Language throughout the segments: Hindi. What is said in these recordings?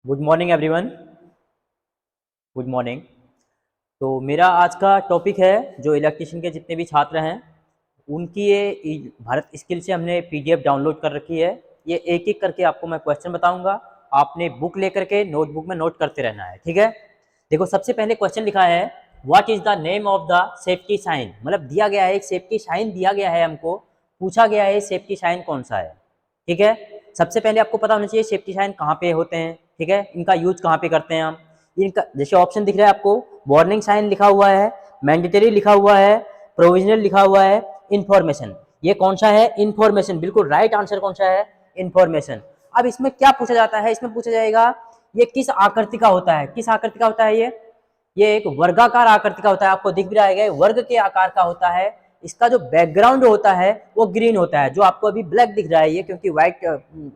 Good morning everyone. Good morning. तो मेरा आज का टॉपिक है जो इलेक्ट्रिशियन के जितने भी छात्र हैं उनकी ये भारत स्किल से हमने पीडीएफ डाउनलोड कर रखी है। ये एक एक करके आपको मैं क्वेश्चन बताऊंगा। आपने बुक लेकर के नोटबुक में नोट करते रहना है, ठीक है। देखो, सबसे पहले क्वेश्चन लिखा है what is the name of the safety sign. मतलब दिया गया है, एक सेफ्टी साइन दिया गया है हमको, पूछा गया है सेफ्टी साइन कौन सा है, ठीक है। सबसे पहले आपको पता होना चाहिए सेफ्टी साइन कहाँ पे होते हैं, ठीक है, इनका यूज कहाँ पे करते हैं हम। इनका जैसे ऑप्शन दिख रहा है आपको, वार्निंग साइन लिखा हुआ है, मैंडेटरी लिखा हुआ है, प्रोविजनल लिखा हुआ है, इंफॉर्मेशन। ये कौन सा है? इंफॉर्मेशन। बिल्कुल राइट आंसर कौन सा है? इंफॉर्मेशन। अब इसमें क्या पूछा जाता है? इसमें पूछा जाएगा ये किस आकृति का होता है। किस आकृति का होता है ये एक वर्गाकार आकृति का होता है। आपको दिख भी रहा है वर्ग के आकार का होता है। इसका जो बैकग्राउंड होता है वो ग्रीन होता है। जो आपको अभी ब्लैक दिख रहा है ये क्योंकि व्हाइट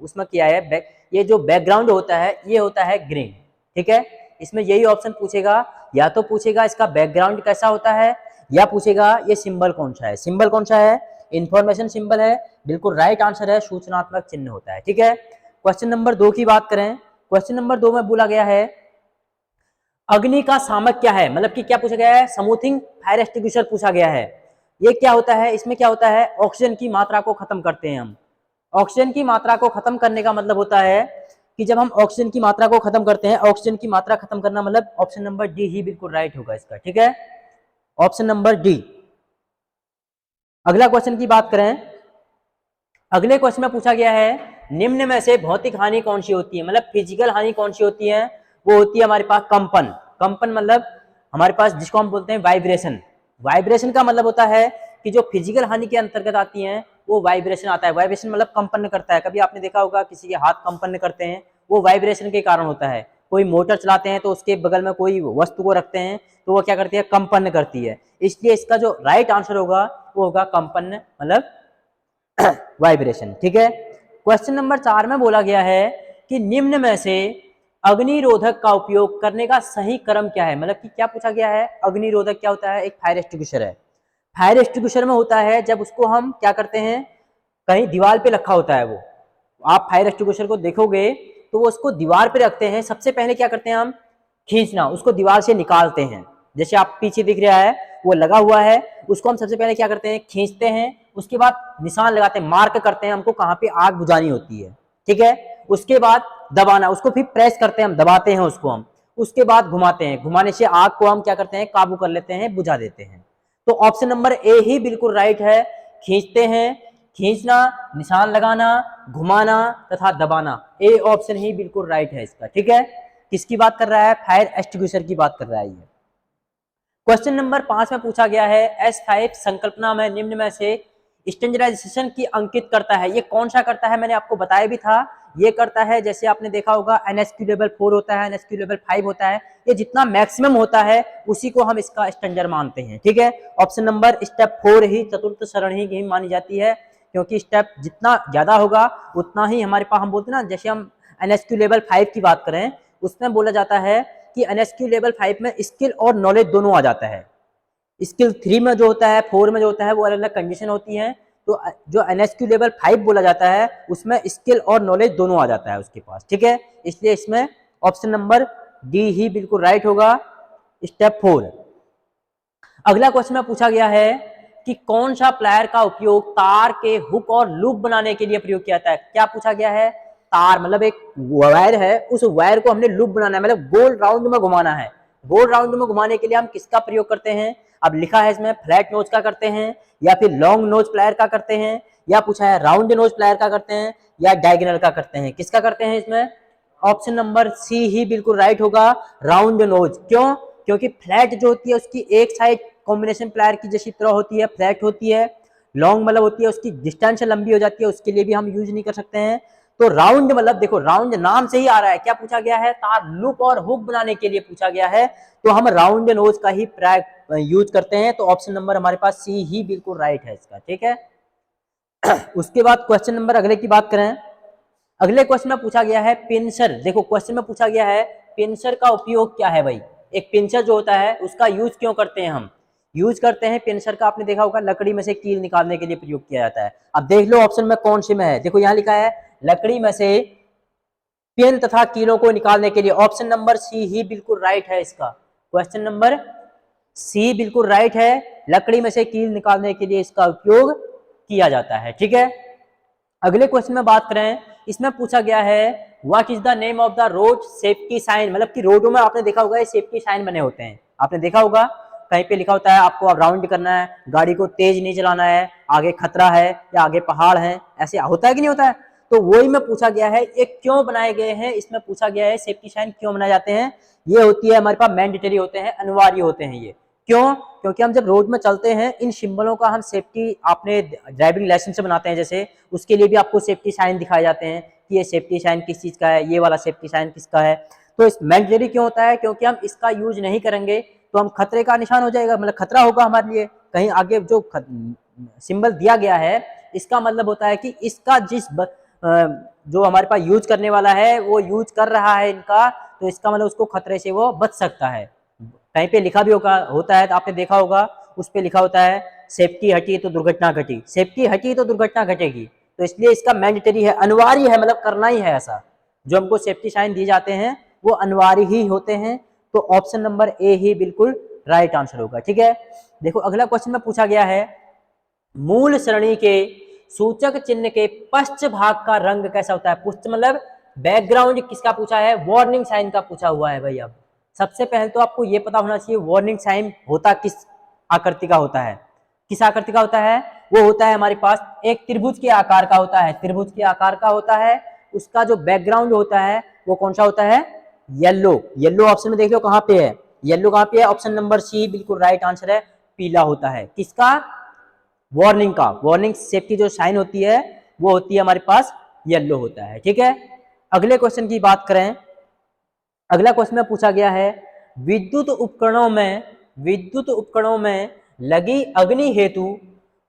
उसमें किया है, ये जो बैकग्राउंड होता है ये होता है ग्रीन, ठीक है। इसमें यही ऑप्शन पूछेगा, या तो पूछेगा इसका बैकग्राउंड कैसा होता है, या पूछेगा ये सिंबल कौन सा है। सिंबल कौन सा है? इंफॉर्मेशन सिंबल है। बिल्कुल राइट आंसर है, सूचनात्मक चिन्ह होता है, ठीक है। क्वेश्चन नंबर 2 की बात करें। क्वेश्चन नंबर 2 में बोला गया है अग्नि का सामक क्या है। मतलब कि क्या पूछा गया है? स्मूथिंग फायर एक्सटिंग्विशर पूछा गया है। ये क्या होता है? इसमें क्या होता है? ऑक्सीजन की मात्रा को खत्म करते हैं हम। ऑक्सीजन की मात्रा को खत्म करने का मतलब होता है कि जब हम ऑक्सीजन की मात्रा को खत्म करते हैं, ऑक्सीजन की मात्रा खत्म करना मतलब ऑप्शन नंबर डी ही बिल्कुल राइट होगा इसका, ठीक है। Option number D. अगला क्वेश्चन की बात करें। अगले क्वेश्चन में पूछा गया है निम्न में से भौतिक हानि कौन सी होती है। मतलब फिजिकल हानि कौन सी होती है? वो होती है हमारे पास कंपन। कंपन मतलब हमारे पास जिसको हम बोलते हैं वाइब्रेशन। वाइब्रेशन का मतलब होता है कि जो फिजिकल हानि के अंतर्गत आती है वो वाइब्रेशन आता है। वाइब्रेशन मतलब कंपन करता है। कभी आपने देखा होगा किसी के हाथ कंपन करते हैं, वो वाइब्रेशन के कारण होता है। कोई मोटर चलाते हैं तो उसके बगल में कोई वस्तु को रखते हैं तो वो क्या करती है? कंपन करती है। इसलिए इसका जो राइट आंसर होगा वो होगा कंपन, मतलब वाइब्रेशन, ठीक है। क्वेश्चन नंबर 4 में बोला गया है कि निम्न में से अग्निरोधक का उपयोग करने का सही क्रम क्या है। मतलब कि क्या पूछा गया है? अग्निरोधक क्या होता है? एक फायर एक्सटिंग्विशर है। फायर एक्सटिंग्विशर में होता है जब उसको हम क्या करते हैं, कहीं दीवार पे रखा होता है वो। आप फायर एक्सटिंग्विशर को देखोगे तो वो उसको दीवार पे रखते हैं। सबसे पहले क्या करते हैं हम? खींचना, उसको दीवार से निकालते हैं। जैसे आप पीछे दिख रहा है वो लगा हुआ है, उसको हम सबसे पहले क्या करते हैं? खींचते हैं। उसके बाद निशान लगाते हैं, मार्क करते हैं हमको कहाँ पे आग बुझानी होती है, ठीक है। उसके बाद दबाना, उसको फिर प्रेस करते हैं हम, दबाते हैं उसको हम। उसके बाद घुमाते हैं, घुमाने से आग को हम क्या करते हैं? काबू कर लेते हैं, बुझा देते हैं। तो ऑप्शन नंबर ए ही बिल्कुल राइट है। खींचते हैं, खींचना, निशान लगाना, घुमाना तथा दबाना, ए ऑप्शन ही बिल्कुल राइट है इसका, ठीक है। किसकी बात कर रहा है? फायर एक्सटिंग्विशर की बात कर रहा है ये। क्वेश्चन नंबर 5 में पूछा गया है S5 संकल्पना में निम्न में से स्टैंडर्डाइजेशन की अंकित करता है। ये कौन सा करता है? मैंने आपको बताया भी था। ये करता है, जैसे आपने देखा होगा NSQ लेवल 4 होता है, NSQ लेवल 5 होता है। ये जितना मैक्सिमम होता है उसी को हम इसका स्टैंडर्ड मानते हैं, ठीक है। ऑप्शन नंबर स्टेप 4 ही चतुर्थ सरणी ही मानी जाती है, क्योंकि स्टेप जितना ज्यादा होगा उतना ही हमारे पास, हम बोलते हैं ना, जैसे हम NSQ लेवल 5 की बात करें उसमें बोला जाता है कि NSQ लेवल 5 में स्किल और नॉलेज दोनों आ जाता है। स्किल 3 में जो होता है, 4 में जो होता है वो अलग अलग कंडीशन होती है। तो जो NSQ लेवल 5 बोला जाता है उसमें स्किल और नॉलेज दोनों आ जाता है उसके पास, ठीक है। इसलिए इसमें ऑप्शन नंबर डी ही बिल्कुल राइट होगा, स्टेप 4। अगला क्वेश्चन में पूछा गया है कि कौन सा प्लायर का उपयोग तार के हुक और लूप बनाने के लिए प्रयोग किया जाता है। क्या पूछा गया है? तार मतलब एक वायर है, उस वायर को हमने लूप बनाना है, मतलब गोल राउंड में घुमाना है। गोल राउंड में घुमाने के लिए हम किसका प्रयोग करते हैं? अब लिखा है इसमें फ्लैट नोज का करते हैं, या फिर लॉन्ग नोज प्लायर का करते हैं, या पूछा है राउंड नोज प्लायर का करते हैं, या डायगोनल का करते हैं। किसका करते हैं इसमें? ऑप्शन नंबर सी ही बिल्कुल राइट होगा, राउंड नोज। क्यों? क्योंकि फ्लैट जो होती है उसकी एक साइड कॉम्बिनेशन प्लायर की जैसी तरह होती है, फ्लैट होती है। लॉन्ग मतलब होती है उसकी डिस्टेंस लंबी हो जाती है, उसके लिए भी हम यूज नहीं कर सकते हैं। तो राउंड मतलब देखो, राउंड नाम से ही आ रहा है। क्या पूछा गया है? तार लूप और हुक बनाने के लिए पूछा गया है, तो हम राउंड नोज का ही यूज करते हैं। तो ऑप्शन नंबर हमारे पास सी ही बिल्कुल राइट है इसका, ठीक है। उसके बाद क्वेश्चन नंबर अगले की बात करें। अगले क्वेश्चन में पूछा गया है पिंसर। देखो क्वेश्चन में पूछा गया है पिंसर का उपयोग क्या है भाई। एक पिंसर जो होता है उसका यूज क्यों करते हैं हम? यूज करते हैं पिंसर का, आपने देखा होगा लकड़ी में से कील निकालने के लिए प्रयोग किया जाता है। अब देख लो ऑप्शन में कौन से में है। देखो यहाँ लिखा है लकड़ी में से पेन तथा कीलों को निकालने के लिए। ऑप्शन नंबर सी ही बिल्कुल राइट है इसका। क्वेश्चन नंबर सी बिल्कुल राइट है। लकड़ी में से कील निकालने के लिए इसका उपयोग किया जाता है। ठीक है, अगले क्वेश्चन में बात करें, इसमें पूछा गया है what is the name of the road safety sign. मतलब कि रोडों में आपने देखा होगा ये सेफ्टी साइन बने होते हैं, आपने देखा होगा कहीं पे लिखा होता है आपको अब राउंड करना है, गाड़ी को तेज नहीं चलाना है, आगे खतरा है या आगे पहाड़ है, ऐसे होता है कि नहीं होता है। तो वही में पूछा गया है ये क्यों बनाए गए हैं, इसमें पूछा गया है सेफ्टी साइन क्यों बनाए जाते हैं। ये होती है हमारे पास मैंडेटरी होते हैं, अनिवार्य होते हैं ये। क्यों? क्योंकि हम जब रोड में चलते हैं इन सिंबलों का हम सेफ्टी आपने ड्राइविंग लाइसेंस से बनाते हैं जैसे, उसके लिए भी आपको सेफ्टी साइन दिखाए जाते हैं कि ये सेफ्टी साइन किस चीज का है, ये वाला सेफ्टी साइन किसका है। तो इस मैंडेटरी क्यों होता है? क्योंकि हम इसका यूज नहीं करेंगे तो हम खतरे का निशान हो जाएगा, मतलब खतरा होगा हमारे लिए। कहीं आगे जो सिंबल दिया गया है इसका मतलब होता है कि इसका जो हमारे पास यूज करने वाला है वो यूज कर रहा है इनका, तो इसका मतलब उसको खतरे से वो बच सकता है। कहीं पे लिखा भी होता है तो आपने देखा होगा, उस पे लिखा होता है सेफ्टी हटी तो दुर्घटना घटी, सेफ्टी हटी तो दुर्घटना घटेगी। तो इसलिए इसका मैंडेटरी है, अनिवार्य है, मतलब करना ही है ऐसा। जो हमको सेफ्टी साइन दिए जाते हैं वो अनिवार्य ही होते हैं। तो ऑप्शन नंबर ए ही बिल्कुल राइट आंसर होगा। ठीक है, देखो अगला क्वेश्चन में पूछा गया है मूल सरणी के सूचक चिन्ह के पश्च भाग का रंग कैसा होता है। पृष्ठ मतलब बैकग्राउंड किसका पूछा है, वार्निंग साइन का पूछा हुआ है भाई। अब सबसे पहले तो आपको यह पता होना चाहिए वार्निंग साइन होता किस आकृति का होता है। किस आकृति का होता है? वो होता है हमारे पास एक त्रिभुज के आकार का होता है, त्रिभुज के आकार का होता है। उसका जो बैकग्राउंड होता है वो कौन सा होता है? येलो। येलो ऑप्शन में देख लो कहां पे है, येलो कहां पे है? ऑप्शन नंबर सी बिल्कुल राइट आंसर है, पीला होता है। किसका? वार्निंग का। वार्निंग सेफ्टी जो साइन होती है वो होती है हमारे पास येलो होता है। ठीक है, अगले क्वेश्चन की बात करें, अगला क्वेश्चन में पूछा गया है विद्युत उपकरणों में लगी अग्नि हेतु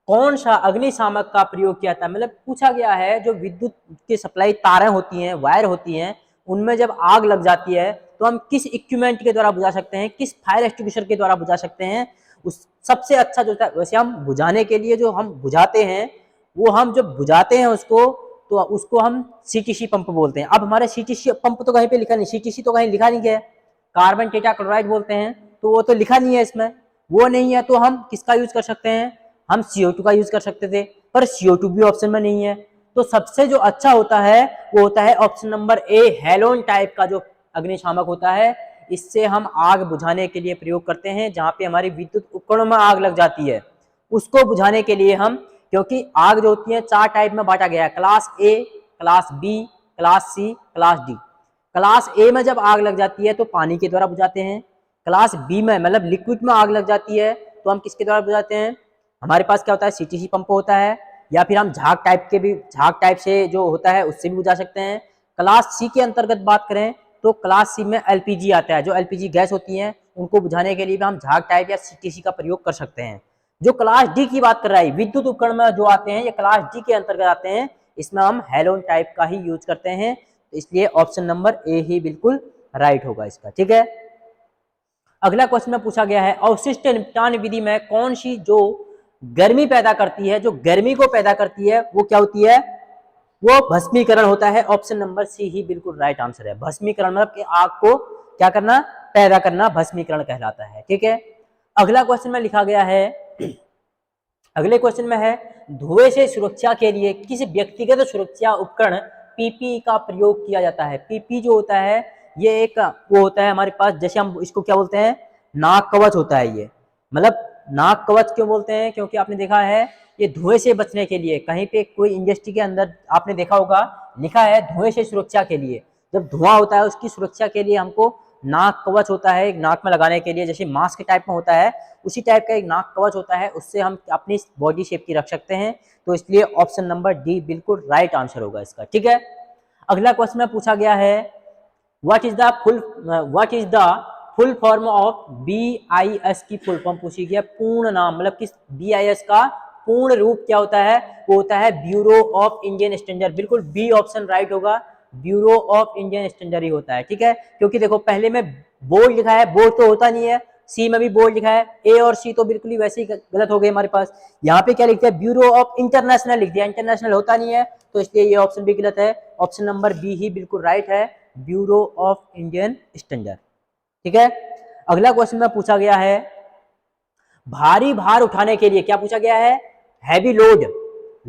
कौन सा अग्निशामक का प्रयोग किया था। मतलब पूछा गया है जो विद्युत की सप्लाई तारें होती हैं, वायर होती हैं, उनमें जब आग लग जाती है तो हम किस इक्विपमेंट के द्वारा बुझा सकते हैं, किस फायर एक्सटिंग्विशर के द्वारा बुझा सकते हैं। उस सबसे अच्छा जो होता है, वैसे हम बुझाने के लिए जो हम बुझाते हैं वो हम जब बुझाते हैं उसको तो उसको हम सीटीसी पंप बोलते हैं। अब हमारे सीटीसी पंप तो कहीं पे लिखा नहीं, सीटीसी तो कहीं लिखा नहीं गया, कार्बन टेट्रा क्लोराइड बोलते हैं तो वो तो लिखा नहीं है इसमें, वो नहीं है तो हम किसका यूज कर सकते हैं, हम CO2 का यूज कर सकते थे, पर CO2 भी ऑप्शन में नहीं है। तो सबसे जो अच्छा होता है वो होता है option number A, halon type का जो अग्निशामक होता है। इससे हम आग बुझाने के लिए प्रयोग करते हैं। जहां पे हमारी विद्युत उपकरणों में आग लग जाती है उसको बुझाने के लिए हम, क्योंकि आग जो होती है 4 टाइप में बांटा गया है, class A, class B, class C, class D. Class A में जब आग लग जाती है तो पानी के द्वारा बुझाते हैं। क्लास बी में मतलब लिक्विड में आग लग जाती है तो हम किसके द्वारा बुझाते हैं, हमारे पास क्या होता है सीटीसी पंप होता है, या फिर हम झाग टाइप से जो होता है उससे भी बुझा सकते हैं। क्लास सी के अंतर्गत बात करें तो क्लास सी में एलपीजी आता है, जो एलपीजी गैस होती है उनको बुझाने के लिए भी हम झाग टाइप या सीटीसी का प्रयोग कर सकते हैं। जो क्लास डी की बात कर रहा है, विद्युत उपकरण में जो आते हैं ये क्लास डी के अंतर्गत आते हैं, इसमें हम हेलोन टाइप का ही यूज करते हैं। इसलिए ऑप्शन नंबर ए ही बिल्कुल राइट होगा इसका। ठीक है, अगला क्वेश्चन में पूछा गया है अवशिष्ट निपटान विधि में कौन सी जो गर्मी पैदा करती है, जो गर्मी को पैदा करती है वो क्या होती है, वो भस्मीकरण होता है। ऑप्शन नंबर सी ही बिल्कुल राइट आंसर है। भस्मीकरण मतलब कि आग को क्या करना, पैदा करना, भस्मीकरण कहलाता है। ठीक है, अगला क्वेश्चन में लिखा गया है, अगले क्वेश्चन में है धुएं से सुरक्षा के लिए किस व्यक्तिगत सुरक्षा उपकरण पीपी का प्रयोग किया जाता है। पीपी जो होता है ये एक वो होता है हमारे पास, जैसे हम इसको क्या बोलते हैं, नाक कवच होता है ये। मतलब नाक कवच क्यों बोलते हैं, क्योंकि आपने देखा है ये धुएं से बचने के लिए, कहीं पे कोई इंडस्ट्री के अंदर आपने देखा होगा लिखा है धुएं से सुरक्षा के लिए। जब धुआं होता है उसकी सुरक्षा के लिए हमको नाक कवच होता है एक नाक में लगाने के लिए, जैसे मास्क टाइप में होता है उसी टाइप का एक नाक कवच होता है, उससे हम अपनी बॉडी शेप की रख सकते हैं। तो इसलिए ऑप्शन नंबर डी बिल्कुल राइट आंसर होगा इसका। ठीक है, अगला क्वेश्चन में पूछा गया है what is the full form of BIS की फुल फॉर्म पूछी गई है, पूर्ण नाम, मतलब किस BIS का पूर्ण रूप क्या होता है, वो होता है ब्यूरो ऑफ इंडियन स्टैंडर्ड। बिल्कुल बी ऑप्शन राइट होगा, ब्यूरो ऑफ इंडियन स्टैंडर्ड ही होता है। ठीक है, क्योंकि देखो पहले में बोर्ड लिखा है, बोर्ड तो होता नहीं है, सी में भी बोर्ड लिखा है, ए और सी तो बिल्कुल ही वैसे ही गलत हो गए हमारे पास। यहाँ पे क्या लिखते हैं, ब्यूरो ऑफ इंटरनेशनल लिख दिया, इंटरनेशनल होता नहीं है, तो इसलिए ये ऑप्शन भी गलत है। ऑप्शन नंबर बी ही बिल्कुल राइट है, ब्यूरो ऑफ इंडियन स्टैंडर्ड। ठीक है, अगला क्वेश्चन में पूछा गया है भारी भार उठाने के लिए, क्या पूछा गया है, हैवी लोड,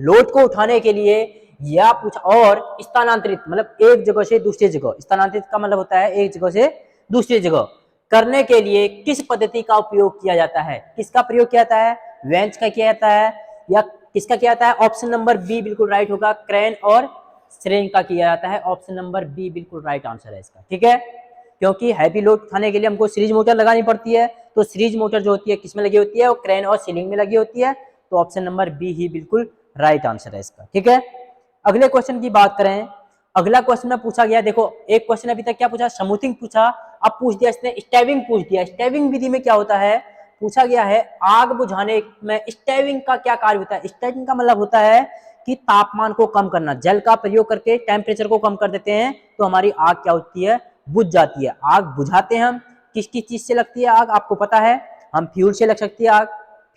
लोड को उठाने के लिए, या पूछा और स्थानांतरित मतलब एक जगह से दूसरी जगह, स्थानांतरित का मतलब होता है एक जगह से दूसरी जगह करने के लिए किस पद्धति का उपयोग किया जाता है, किसका प्रयोग किया जाता है, वेंच का किया जाता है या किसका किया जाता है। ऑप्शन नंबर बी बिल्कुल राइट होगा, क्रेन और श्रेंग का किया जाता है। ऑप्शन नंबर बी बिल्कुल राइट आंसर है इसका। ठीक है, क्योंकि हैवी लोड उठाने के लिए हमको सीरीज मोटर लगानी पड़ती है, तो सीरीज मोटर जो होती है किसमें लगी होती है, वो क्रेन और सीलिंग में लगी होती है। तो ऑप्शन नंबर बी ही बिल्कुल राइट आंसर है इसका। ठीक है, अगले क्वेश्चन की बात करें, अगला क्वेश्चन में पूछा गया, देखो एक क्वेश्चन अभी तक क्या पूछा, स्मूथिंग पूछा, अब पूछ दिया इसने स्टेविंग पूछ दिया। स्टेविंग विधि में क्या होता है, पूछा गया है आग बुझाने में स्टेविंग का क्या कार्य होता है। स्टेविंग का मतलब होता है कि तापमान को कम करना, जल का प्रयोग करके टेम्परेचर को कम कर देते हैं तो हमारी आग क्या होती है, बुझ जाती है। आग बुझाते हैं हम, किस किस चीज से लगती है आग आपको पता है, हम फ्यूल से लग सकती है आग,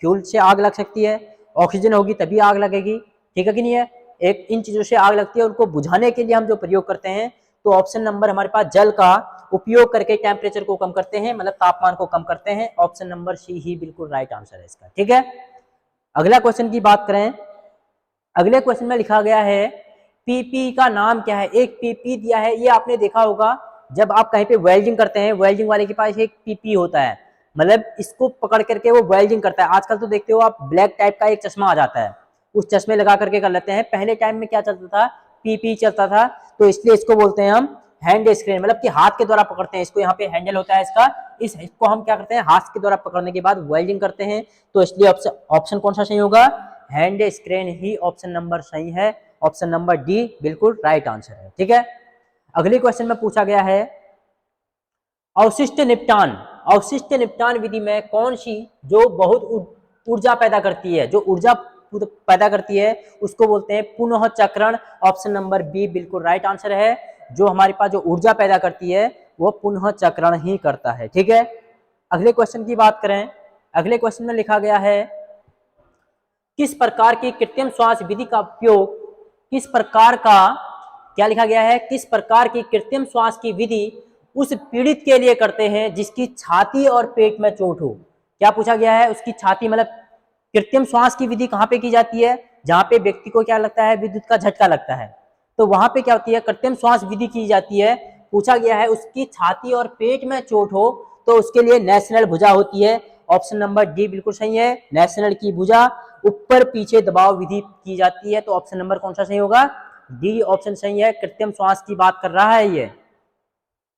फ्यूल से आग लग सकती है, ऑक्सीजन होगी तभी आग लगेगी, ठीक है कि नहीं है, एक इन चीजों से आग लगती है, उनको बुझाने के लिए हम जो प्रयोग करते हैं। तो ऑप्शन नंबर हमारे पास जल का उपयोग करके टेम्परेचर को कम करते हैं, मतलब तापमान को कम करते हैं। ऑप्शन नंबर सी ही बिल्कुल राइट आंसर है इसका। ठीक है, अगला क्वेश्चन की बात करें, अगले क्वेश्चन में लिखा गया है पीपी का नाम क्या है। एक पीपी दिया है, ये आपने देखा होगा जब आप कहीं पे वेल्डिंग करते हैं, वेल्डिंग वाले के पास एक पीपी होता है, मतलब इसको पकड़ करके वो वेल्डिंग करता है। आजकल तो देखते हो आप ब्लैक टाइप का एक चश्मा आ जाता है, उस चश्मे लगा करके कर लेते हैं। पहले टाइम में क्या चलता था, पीपी चलता था, तो इसलिए इसको बोलते हैं हम हैंड स्क्रीन, मतलब कि हाथ के द्वारा पकड़ते हैं इसको, यहाँ पे हैंडल होता है इसका, इसको हम क्या करते हैं हाथ के द्वारा पकड़ने के बाद वेल्डिंग करते हैं। तो इसलिए ऑप्शन कौन सा सही होगा, हैंड स्क्रीन ही ऑप्शन नंबर सही है। ऑप्शन नंबर डी बिल्कुल राइट आंसर है। ठीक है, अगले क्वेश्चन में पूछा गया है अवशिष्ट निपटान, अवशिष्ट निपटान विधि में कौन सी जो बहुत ऊर्जा पैदा करती है, जो ऊर्जा पैदा करती है उसको बोलते हैं पुनः चक्रण। ऑप्शन नंबर बी बिल्कुल राइट आंसर है, जो हमारे पास जो ऊर्जा पैदा करती है वो पुनः चक्रण ही करता है। ठीक है, अगले क्वेश्चन की बात करें, अगले क्वेश्चन में लिखा गया है किस प्रकार की कृत्रिम श्वास विधि का उपयोग, किस प्रकार का, क्या लिखा गया है, किस प्रकार की कृत्रिम श्वास की विधि उस पीड़ित के लिए करते हैं जिसकी छाती और पेट में चोट हो। क्या पूछा गया है, उसकी छाती मतलब कृत्रिम श्वास की विधि कहाँ पे की जाती है, जहां पे व्यक्ति को क्या लगता है, विद्युत का झटका लगता है, तो वहां पे क्या होती है, कृत्रिम श्वास विधि की जाती है। पूछा गया है उसकी छाती और पेट में चोट हो तो उसके लिए नेशनल भुजा होती है। ऑप्शन नंबर डी बिल्कुल सही है, नेशनल की भुजा ऊपर पीछे दबाव विधि की जाती है। तो ऑप्शन नंबर कौन सा सही होगा, डी ऑप्शन सही है। कृत्रिम श्वास की बात कर रहा है ये,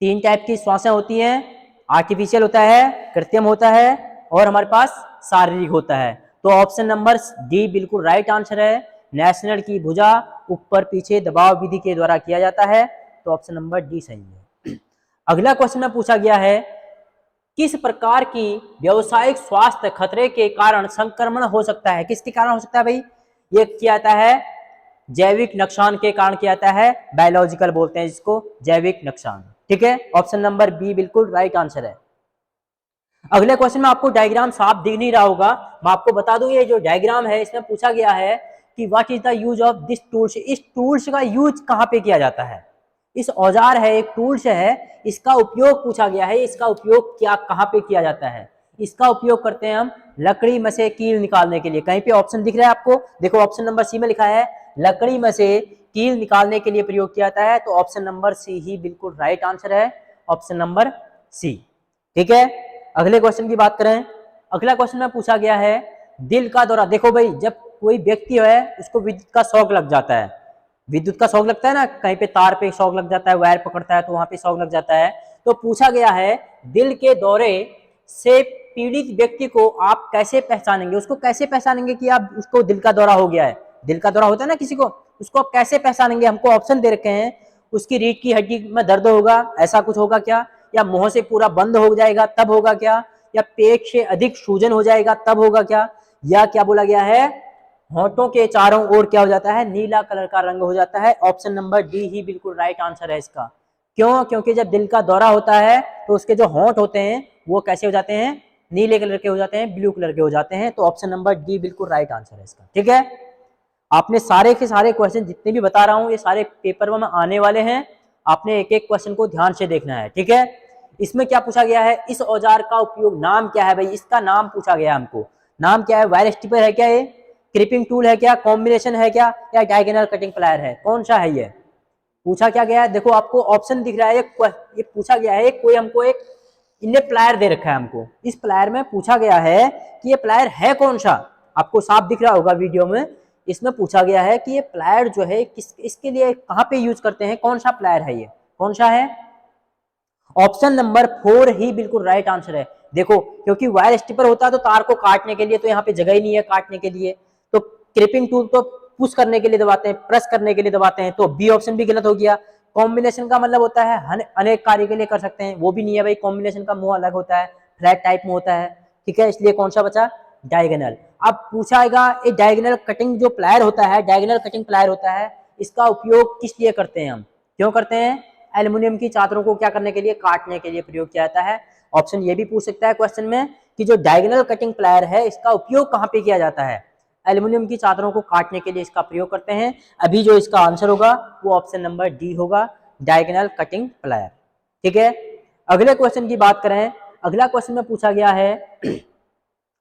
तीन टाइप की श्वासें होती हैं, आर्टिफिशियल होता है, कृत्रिम होता है और हमारे पास शारीरिक होता है। तो ऑप्शन नंबर डी बिल्कुल राइट आंसर है, नेशनल की भुजा ऊपर पीछे दबाव विधि के द्वारा किया जाता है। तो ऑप्शन नंबर डी सही है। अगला क्वेश्चन में पूछा गया है किस प्रकार की व्यावसायिक स्वास्थ्य खतरे के कारण संक्रमण हो सकता है, किसके कारण हो सकता है भाई, ये किया जाता है जैविक नुकसान के कारण किया जाता है, बायोलॉजिकल बोलते हैं जिसको, जैविक नुकसान। ठीक है, ऑप्शन नंबर बी बिल्कुल राइट आंसर है। अगले क्वेश्चन में आपको डायग्राम साफ दिख नहीं रहा होगा, मैं आपको बता दूं ये जो डायग्राम है इसमें पूछा गया है कि what is the use of this tools, इस टूल्स का यूज कहाँ पे किया जाता है। इस औजार है, एक टूल्स है, इसका उपयोग पूछा गया है, इसका उपयोग क्या कहाँ पे किया जाता है। इसका उपयोग करते हैं हम लकड़ी में से कील निकालने के लिए। कहीं पे ऑप्शन दिख रहा है आपको, देखो ऑप्शन नंबर सी में लिखा है लकड़ी में से कील निकालने के लिए प्रयोग किया जाता है। तो ऑप्शन नंबर सी ही बिल्कुल राइट आंसर है, ऑप्शन नंबर सी। ठीक है, अगले क्वेश्चन की बात करें, अगला क्वेश्चन में पूछा गया है दिल का दौरा। देखो भाई जब कोई व्यक्ति है उसको विद्युत का शॉक लग जाता है, विद्युत का शॉक लगता है ना, कहीं पे तार पे शॉक लग जाता है, वायर पकड़ता है तो वहां पे शॉक लग जाता है। तो पूछा गया है दिल के दौरे से पीड़ित व्यक्ति को आप कैसे पहचानेंगे, उसको कैसे पहचानेंगे कि आप उसको दिल का दौरा हो गया है। दिल का दौरा होता है ना किसी को, उसको आप कैसे पहचानेंगे, हमको ऑप्शन दे रखे हैं, उसकी रीढ़ की हड्डी में दर्द होगा ऐसा कुछ होगा क्या, या मुंह से पूरा बंद हो जाएगा तब होगा क्या, या पेट से अधिक सूजन हो जाएगा तब होगा क्या, या क्या बोला गया है होंठों के चारों ओर क्या हो जाता है, नीला कलर का रंग हो जाता है। ऑप्शन नंबर डी ही बिल्कुल राइट आंसर है इसका। क्यों, क्योंकि जब दिल का दौरा होता है तो उसके जो होंठ होते हैं वो कैसे हो जाते हैं, नीले कलर के हो जाते हैं, ब्लू कलर के हो जाते हैं। तो ऑप्शन नंबर डी बिल्कुल राइट आंसर है इसका। ठीक है, आपने सारे के सारे क्वेश्चन जितने भी बता रहा हूं ये सारे पेपर में आने वाले हैं, आपने एक एक क्वेश्चन को ध्यान से देखना है, ठीक है। इसमें क्या पूछा गया है, इस औजार का उपयोग, नाम क्या है भाई, इसका नाम पूछा गया है हमको। नाम क्या है, वायर स्टिपर है क्या, ये क्रिपिंग टूल है क्या, कॉम्बिनेशन है क्या, या डायगोनल कटिंग प्लायर है, कौन सा है ये पूछा क्या गया है। देखो आपको ऑप्शन दिख रहा है, ये पूछा गया है, कोई हमको एक इनने प्लायर दे रखा है हमको, इस प्लायर में पूछा गया है कि ये प्लायर है कौन सा, आपको साफ दिख रहा होगा वीडियो में। इसमें पूछा गया है कि ये प्लायर जो है किस इसके लिए कहाँ पे यूज करते हैं, कौन सा प्लायर है, ये कौन सा है। ऑप्शन नंबर 4 ही बिल्कुल राइट आंसर है। देखो क्योंकि वायर स्टिपर होता है तो तार को काटने के लिए, तो यहाँ पे जगह ही नहीं है काटने के लिए, तो क्रिपिंग टूल तो पुश करने के लिए दबाते हैं, प्रेस करने के लिए दबाते हैं, तो बी ऑप्शन भी गलत हो गया। कॉम्बिनेशन का मतलब होता है अनेक कार्य के लिए कर सकते हैं, वो भी नहीं है भाई, कॉम्बिनेशन का मुंह अलग होता है, फ्लैट टाइप में होता है, ठीक है, इसलिए कौन सा बचा, डायगोनल। अब पूछाएगा ये डायगोनल कटिंग जो प्लायर होता है, डायगोनल कटिंग प्लायर होता है, इसका उपयोग किस लिए करते हैं हम, क्यों करते हैं, एल्युमिनियम की चादरों को क्या करने के लिए, काटने के लिए प्रयोग किया जाता है। ऑप्शन ये भी पूछ सकता है क्वेश्चन में कि जो डायगोनल कटिंग प्लायर है इसका उपयोग कहाँ पे किया जाता है, एल्युमिनियम की चादरों को काटने के लिए इसका प्रयोग करते हैं। अभी जो इसका आंसर होगा वो ऑप्शन नंबर डी होगा, डायगोनल कटिंग प्लायर, ठीक है। अगले क्वेश्चन की बात करें, अगला क्वेश्चन में पूछा गया है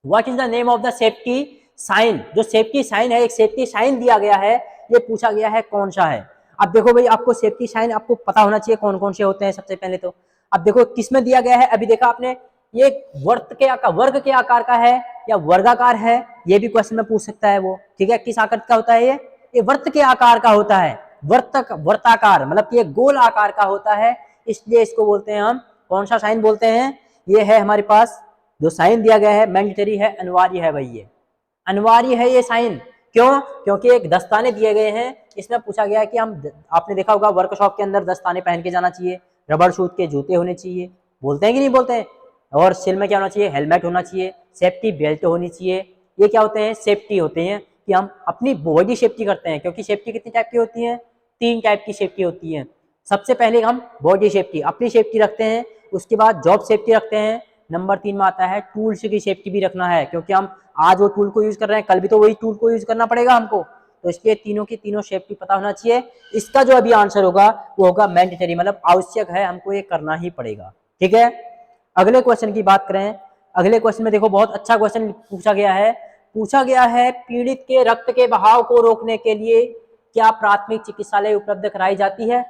what is the name of the safety sign, जो सेफ्टी साइन है, एक सेफ्टी साइन दिया गया है, ये पूछा गया है कौन सा है। अब देखो भाई आपको सेफ्टी साइन आपको पता होना चाहिए कौन कौन से होते हैं सबसे पहले तो। अब देखो किसमें दिया गया है, अभी देखा आपने, ये वर्ग के आकार का है या वर्गाकार है, ये भी क्वेश्चन में पूछ सकता है वो, ठीक है। किस आकृति का होता है ये वर्त के आकार का होता है, वर्ताकार मतलब कि ये गोल आकार का होता है, इसलिए इसको बोलते हैं हम कौन सा साइन बोलते हैं, ये है हमारे पास जो साइन दिया गया है मैंडेटरी है, अनिवार्य है भाई, ये अनिवार्य है ये साइन, क्यों, क्योंकि एक दस्ताने दिए गए हैं, इसमें पूछा गया है कि हम, आपने देखा होगा वर्कशॉप के अंदर दस्ताने पहन के जाना चाहिए, रबड़ शूज के जूते होने चाहिए, बोलते हैं कि नहीं बोलते हैं, और सिर में क्या होना चाहिए, हेलमेट होना चाहिए, सेफ्टी बेल्ट होनी चाहिए, ये क्या होते हैं, सेफ्टी होते हैं कि हम अपनी बॉडी सेफ्टी करते हैं, क्योंकि सेफ्टी कितनी टाइप की होती है, 3 टाइप की सेफ्टी होती है। सबसे पहले हम बॉडी सेफ्टी अपनी सेफ्टी रखते हैं, उसके बाद जॉब सेफ्टी रखते हैं, नंबर 3 में आता है टूल्स की सेफ्टी भी रखना है, क्योंकि हम आज वो टूल को यूज कर रहे हैं, कल भी तो वही टूल को यूज करना पड़ेगा हमको, तो इसलिए तीनों की तीनों सेफ्टी पता होना चाहिए। इसका जो अभी आंसर होगा वो होगा मैंडेटरी, मतलब आवश्यक है, हमको ये करना ही पड़ेगा, ठीक है। अगले क्वेश्चन की बात करें, अगले क्वेश्चन में देखो बहुत अच्छा क्वेश्चन पूछा गया है पीड़ित के रक्त के बहाव को रोकने के लिए क्या प्राथमिक चिकित्सालय उपलब्ध कराई जाती है,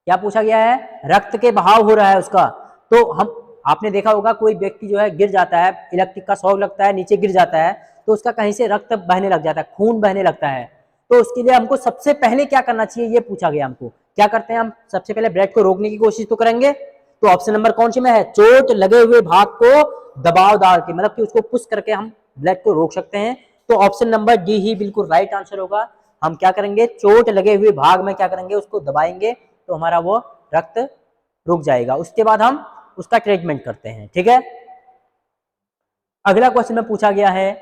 क्या पूछा गया है, रक्त के बहाव हो रहा है उसका, तो हम, आपने देखा होगा कोई व्यक्ति जो है गिर जाता है, इलेक्ट्रिक का शॉक लगता है, नीचे गिर जाता है, तो उसका कहीं से रक्त बहने लग जाता है, खून बहने लगता है, तो उसके लिए हमको सबसे पहले क्या करना चाहिए, ये पूछा गया हमको, क्या करते हैं हम, सबसे पहले ब्लड को रोकने की कोशिश तो करेंगे, तो ऑप्शन नंबर कौन सी में है, चोट लगे हुए भाग को दबाव डाल के, मतलब कि उसको पुश करके हम ब्लड को रोक सकते हैं, तो ऑप्शन नंबर डी ही बिल्कुल राइट आंसर होगा। हम क्या करेंगे, चोट लगे हुए भाग में क्या करेंगे, उसको दबाएंगे तो हमारा वो रक्त रुक जाएगा, उसके बाद हम उसका ट्रीटमेंट करते हैं, ठीक है। अगला क्वेश्चन में पूछा गया है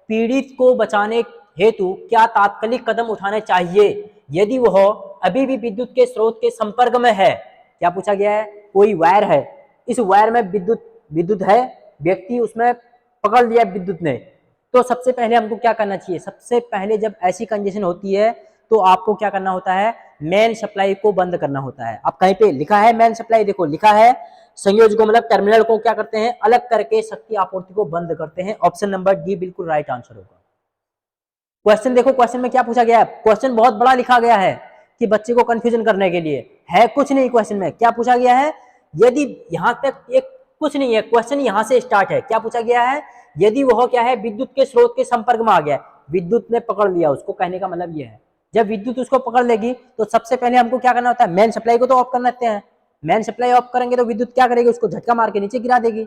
पीड़ित को बचाने हेतु क्या तात्कालिक कदम उठाने चाहिए यदि वह अभी भी विद्युत के स्रोत के संपर्क में है, क्या पूछा गया है, कोई वायर है, इस वायर में विद्युत है, व्यक्ति उसमें पकड़ लिया विद्युत ने, तो सबसे पहले हमको क्या करना चाहिए, सबसे पहले जब ऐसी कंडीशन होती है तो आपको क्या करना होता है, मेन सप्लाई को बंद करना होता है। अब कहीं पे लिखा है मेन सप्लाई, देखो लिखा है संयोजकों मतलब टर्मिनल को क्या करते हैं, अलग करके शक्ति आपूर्ति को बंद करते हैं, ऑप्शन नंबर डी बिल्कुल राइट आंसर होगा। क्वेश्चन देखो, क्वेश्चन में क्या पूछा गया है, क्वेश्चन बहुत बड़ा लिखा गया है कि बच्चे को कंफ्यूजन करने के लिए, है कुछ नहीं, क्वेश्चन में क्या पूछा गया है, यदि यहां तक एक कुछ नहीं है, क्वेश्चन यहां से स्टार्ट है, क्या पूछा गया है, यदि वह क्या है विद्युत के स्रोत के संपर्क में आ गया, विद्युत ने पकड़ लिया उसको, कहने का मतलब यह है जब विद्युत उसको पकड़ लेगी तो सबसे पहले हमको क्या करना होता है, मेन सप्लाई को तो ऑफ कर लेते हैं, मेन सप्लाई ऑफ करेंगे तो विद्युत क्या करेगी, उसको झटका मार के नीचे गिरा देगी,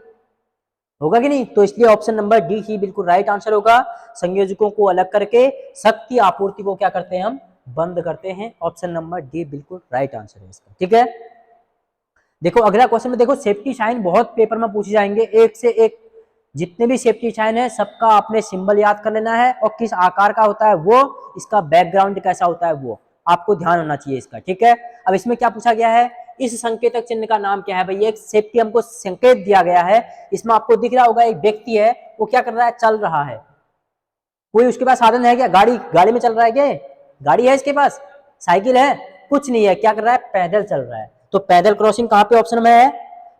होगा कि नहीं, तो इसलिए ऑप्शन नंबर डी ही बिल्कुल राइट आंसर होगा। संयोजकों को अलग करके शक्ति आपूर्ति को क्या करते हैं, हम बंद करते हैं, ऑप्शन नंबर डी बिल्कुल राइट आंसर है इसका, ठीक है। देखो अगला क्वेश्चन में देखो सेफ्टी साइन बहुत पेपर में पूछे जाएंगे, एक से एक जितने भी सेफ्टी साइन है सबका आपने सिंबल याद कर लेना है, और किस आकार का होता है वो, इसका बैकग्राउंड कैसा होता है वो आपको ध्यान होना चाहिए इसका, ठीक है। अब इसमें क्या पूछा गया है, इस संकेतक चिन्ह का नाम क्या है, भाई एक सेफ्टी हमको संकेत दिया गया है, इसमें आपको दिख रहा होगा एक व्यक्ति है वो क्या कर रहा है, चल रहा है, कोई उसके पास साधन है क्या, गाड़ी में चल रहा है क्या, गाड़ी है इसके पास, साइकिल है, कुछ नहीं है, क्या कर रहा है, पैदल चल रहा है। तो पैदल क्रॉसिंग कहाँ पे ऑप्शन में है,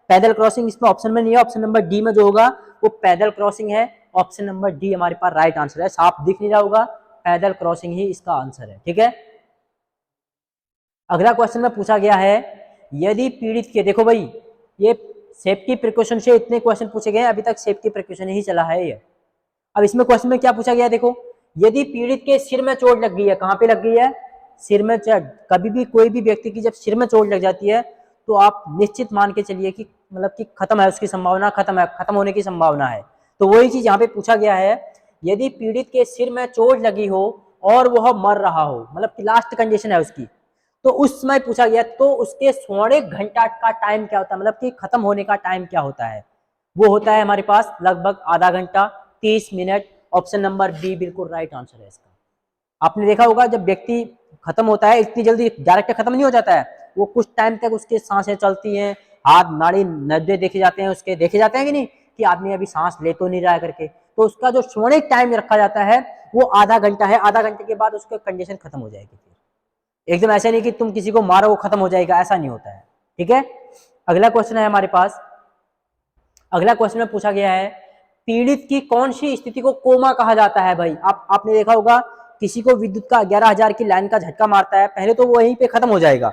पैदल क्रॉसिंग इसमें ऑप्शन में नहीं है, ऑप्शन नंबर डी में जो होगा वो पैदल क्रॉसिंग है। ऑप्शन नंबर डी हमारे पास राइट आंसर है। साफ दिख नहीं रहा होगा, पैदल क्रॉसिंग ही इसका आंसर है। ठीक है, अगला क्वेश्चन में पूछा गया है, यदि पीड़ित के, देखो भाई ये सेफ्टी प्रिकॉशन से इतने क्वेश्चन पूछे गए हैं, अभी तक सेफ्टी प्रिकॉशन ही चला है ये। अब इसमें क्वेश्चन में क्या पूछा गया है, देखो यदि पीड़ित के सिर में चोट लग गई है, कहां पे लग गई है, सिर में। कभी भी कोई भी व्यक्ति की जब सिर में चोट लग जाती है तो आप निश्चित मान के चलिए कि मतलब कि खत्म है, उसकी संभावना खत्म है, खत्म होने की संभावना है। तो वही चीज यहाँ पे पूछा गया है, यदि पीड़ित के सिर में चोट लगी हो और वह मर रहा हो, मतलब कि लास्ट कंडीशन है उसकी, तो उस समय पूछा गया तो उसके सोने घंटा का टाइम क्या होता है, मतलब कि खत्म होने का टाइम क्या होता है। वो होता है हमारे पास लगभग आधा घंटा 30 मिनट। ऑप्शन नंबर बी बिल्कुल राइट आंसर है इसका। आपने देखा होगा जब व्यक्ति खत्म होता है इतनी जल्दी डायरेक्ट खत्म नहीं हो जाता है, वो कुछ टाइम तक उसकी सांसें चलती हैं, हाथ नाड़ी नब्बे देखे जाते हैं, उसके देखे जाते हैं कि नहीं कि आदमी अभी सांस ले तो नहीं रहा है करके। तो उसका जो सोने टाइम रखा जाता है वो आधा घंटा है। आधा घंटे के बाद उसकी कंडीशन खत्म हो जाएगी। एकदम ऐसा नहीं कि तुम किसी को मारो वो खत्म हो जाएगा, ऐसा नहीं होता है। ठीक है, अगला क्वेश्चन है हमारे पास। अगला क्वेश्चन में पूछा गया है, पीड़ित की कौन सी स्थिति को कोमा कहा जाता है। भाई आपने देखा होगा किसी को विद्युत का 11,000 की लाइन का झटका मारता है, पहले तो वो वहीं पे खत्म हो जाएगा।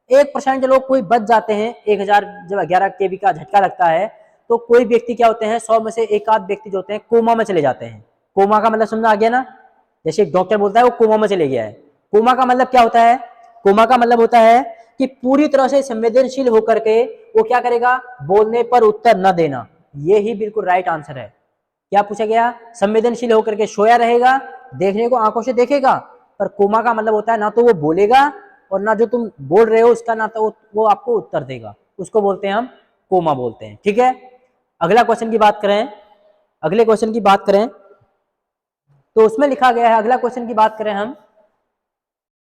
1% लोग कोई बच जाते हैं, 1000 जब 11 केवी का झटका लगता है तो कोई व्यक्ति क्या होते हैं, 100 में से एक आध व्यक्ति जो होते हैं कोमा में चले जाते हैं। कोमा का मतलब समझ आ गया ना, जैसे एक डॉक्टर बोलता है वो कोमा में चले गया है। कोमा का मतलब क्या होता है, कोमा का मतलब होता है कि पूरी तरह से संवेदनशील होकर के वो क्या करेगा, बोलने पर उत्तर न देना। ये ही बिल्कुल राइट आंसर है। क्या पूछा गया, संवेदनशील होकर के सोया रहेगा, देखने को आंखों से देखेगा, पर कोमा का मतलब होता है ना तो वो बोलेगा और ना जो तुम बोल रहे हो उसका ना तो वो आपको उत्तर देगा, उसको बोलते हैं हम कोमा बोलते हैं। ठीक है, अगला क्वेश्चन की बात करें, अगले क्वेश्चन की बात करें तो उसमें लिखा गया है, अगला क्वेश्चन की बात करें हम